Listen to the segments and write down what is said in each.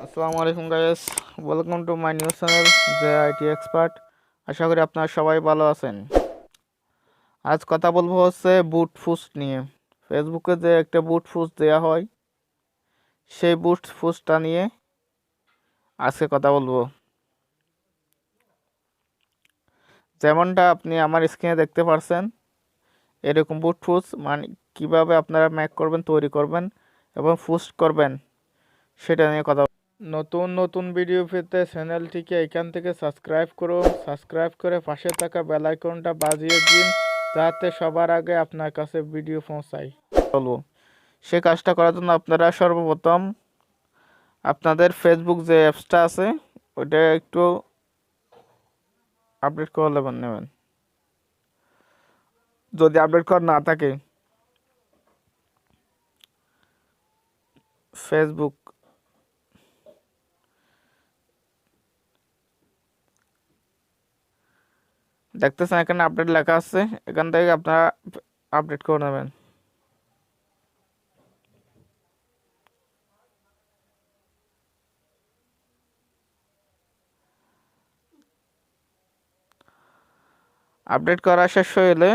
আসসালামু আলাইকুম guys, welcome to my news channel যে আইটি এক্সপার্ট। আশা করি আপনারা সবাই ভালো আছেন। আজ কথা বলবো হচ্ছে বুট ফুস্ট নিয়ে। ফেসবুকে যে একটা বুট ফুস্ট দেওয়া হয়, সেই বুট ফুস্টটা নিয়ে আজকে কথা বলবো। যেমনটা আপনি আমার স্ক্রিনে দেখতে পারছেন, এরকম বুট ফুস্ট মানে কীভাবে আপনারা মেক করবেন, তৈরি করবেন এবং ফুস্ট করবেন সেটা নিয়ে কথা। নতুন নতুন ভিডিও পেতে চ্যানেলটিকে এখান থেকে সাবস্ক্রাইব করুন। সাবস্ক্রাইব করে পাশে থাকা বেল আইকনটা বাজিয়ে দিন, যাতে সবার আগে আপনার কাছে ভিডিও পৌঁছায়। বলবো সে কাজটা করার জন্য আপনারা সর্বপ্রথম আপনাদের ফেসবুক যে অ্যাপসটা আছে ওইটা একটু আপডেট করে নেবেন। যদি আপডেট করা না থাকে, ফেসবুক দেখতেছেন এখানে আপডেট লেখা আছে, এখান থেকে আপনারা আপডেট করে নেবেন। আপডেট করা শেষ হলে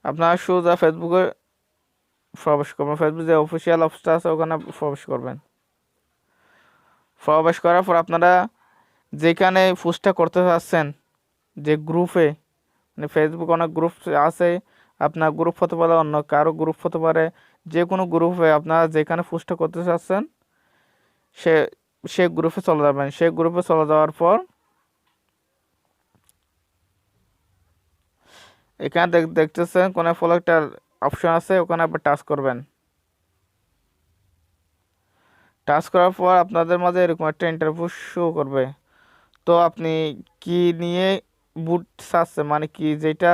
আপনারা সোজা ফেসবুকে প্রবেশ করবেন। ফেসবুক যে অফিসিয়াল অ্যাপসটা আছে ওখানে প্রবেশ করবেন। প্রবেশ করার পর আপনারা যেখানে পোস্টটা করতে চাচ্ছেন, যে গ্রুপে, মানে ফেসবুক অনেক গ্রুপ আছে, আপনার গ্রুপ হতে পারে, অন্য কারো গ্রুপ হতে পারে, যে কোনো গ্রুপে আপনারা যেখানে পোস্টটা করতে চাচ্ছেন সে সে গ্রুপে চলে যাবেন। সেই গ্রুপে চলে যাওয়ার পর এখানে দেখতেছেন কোনো ফলো একটা অপশন আছে, ওখানে আপনি টাচ করবেন। টাচ করার পর আপনাদের মাঝে এরকম একটা ইন্টারভিউ শো করবে। তো আপনি কি নিয়ে বুট চাচ্ছেন, মানে কি যেটা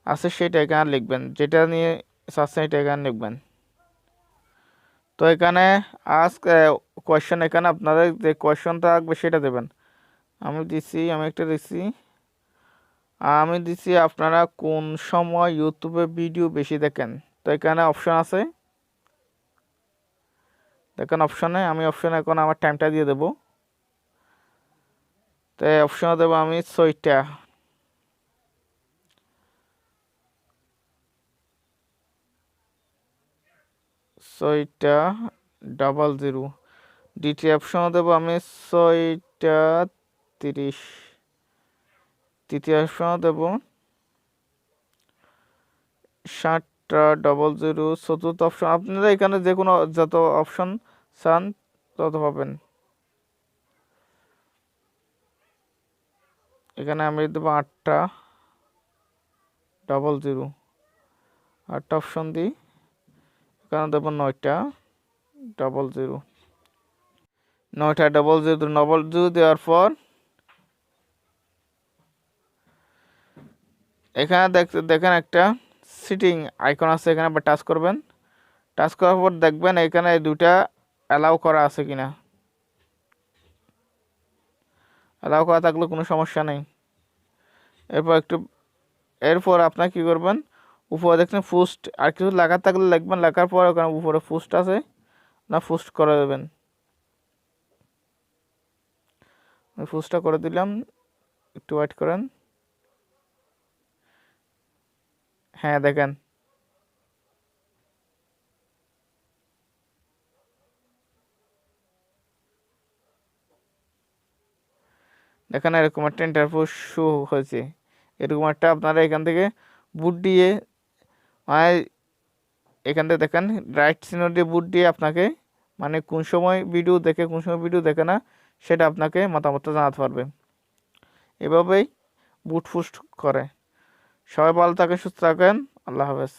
আছে সেটা এখানে লিখবেন, যেটা নিয়ে চাচ্ছেন এটা এখানে লিখবেন। তো এখানে আস্ক কোয়েশ্চেন, এখানে আপনাদের যে কোয়েশ্চনটা থাকবে সেটা দেবেন। আমি একটা দিছি, আমি দিছি আপনারা কোন সময় ইউটিউবে ভিডিও বেশি দেখেন। তো এখানে অপশন আছে, দেখেন অপশনে, আমি অপশনে এখন আমার টাইমটা দিয়ে দেবো। তো এই অপশনে দেবো আমি 6টা। ছয়টা 00। দ্বিতীয় অপশনে দেবো আমি 6টা 30। তৃতীয় অপশনে দেবো 7টা 00। চতুর্থ অপশন আপনারা এখানে যে কোনো যত অপশন চান তত পাবেন। এখানে আমি দেবো 8টা 00। 8টা অপশন দিই, এখানে দেবো 9টা 00। 9টা 00 দেওয়ার পর এখানে দেখেন একটা সিটিং আইকন আছে, এখানে আবার টাচ করবেন। টাচ করার পর দেখবেন এখানে দুটা অ্যালাউ করা আছে কিনা। অ্যালাউ করা থাকলে কোনো সমস্যা নেই। এরপর আপনার কি করবেন, উপরে দেখছেন পোস্ট, আর কিছু লেখা থাকলে লিখবেন, লেখার পর ওখানে উপরে পোস্ট আছে না, পোস্ট করে দেবেন। আমি পোস্টটা করে দিলাম, একটু ওয়েট করেন। হ্যাঁ দেখেন, দেখেন এরকম একটা ইন্টারভিউ শো হয়েছে। এরকম একটা আপনারা এখান থেকে বুট দিয়ে, মানে এখান থেকে দেখেন রাইট চিহ্ন দিয়ে বুট দিয়ে আপনাকে, মানে কোন সময় ভিডিও দেখে কোন সময় ভিডিও দেখে না সেটা আপনাকে মতামতটা জানাতে পারবে। এভাবেই বুট ফুস্ট করে। সবাই ভালো থাকেন, সুস্থ থাকেন, আল্লাহ হাফেজ।